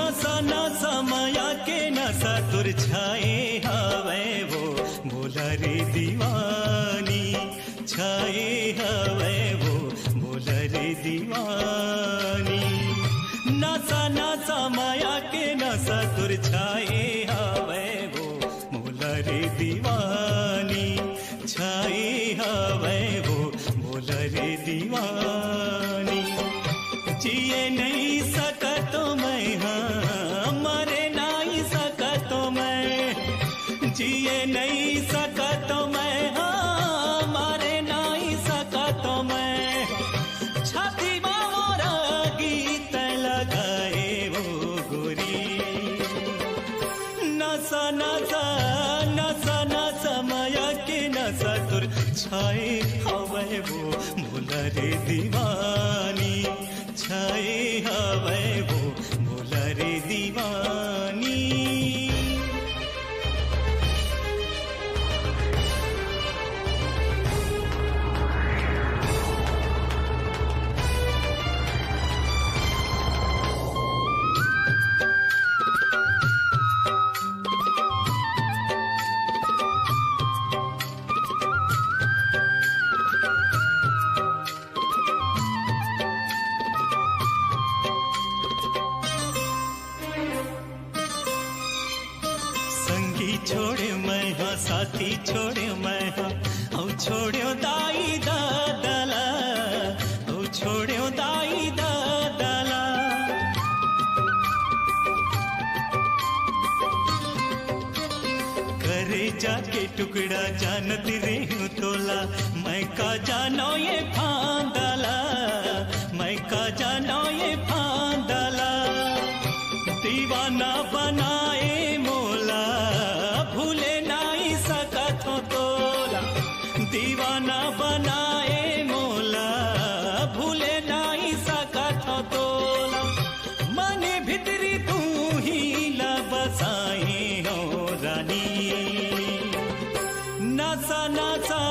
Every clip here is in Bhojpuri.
नशा नशा माया के नशा तुर छाए हवे वो बोला रे दीवानी छाए हवे वो बोला रे दीवानी नशा नशा माया के नशा तुर छाए हवे वो बोला रे दीवानी छाए हवे वो बोला रे दीवानी जिए नहीं सका तो मैं हाँ मरे नहीं सका तो मैं जिए नहीं सका तो मैं हाँ मरे नहीं सका तो मैं छाती मोरा गीत लगाए वो गोरी नशा नशा नशा नशा माया के नशा तुर छाए हवे वो बोला रे दीवानी छाए हवे वो बोला रे दीवानी संगी छोड़े मैं हाँ साथी छोड़े मैं हाँ औ छोड़ो दाई दादला औ छोड़ो दाई दादला करे जाके टुकड़ा जानत रे हूँ तोला मैं का जानो ये फांदला मैं का जानो ये फांदला दीवाना बनाए मोला भूले नहीं सका तो तोला दीवाना बनाए मोला भूले नहीं सका तो तोला मने भीतरी तू ही ला बसाए हो रानी नशा नशा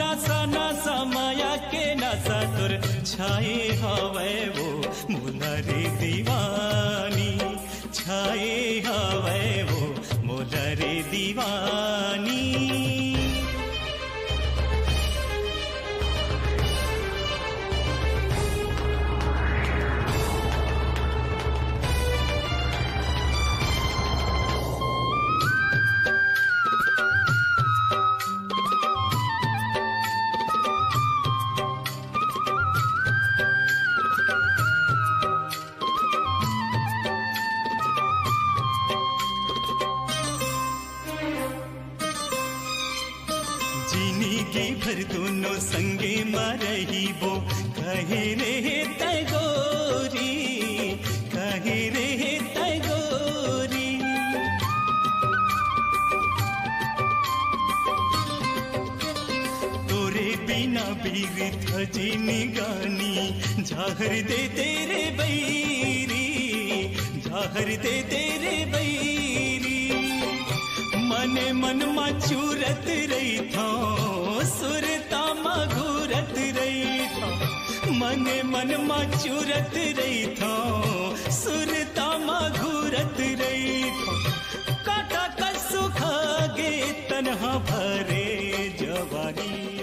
नशा नशा माया के नशा तुर छाए हवे वो बोला रे दीवानी छाए हवे वो बोला रे दीवानी जिंदगी भर दोनों संगे मरही वो कहे रे तगोरी कहे रे तगोरी तोरे बिना बीरथ जीनी गानी जाहर दे तेरे बैरी जाहर दे तेरे बैरी मने मन मचूरत रही थो सुरता मघूरत रही थो मने मन मचूरत रही थो सुरता मघूरत रही थो काटा का सुखा गे तन्हा भरे जवानी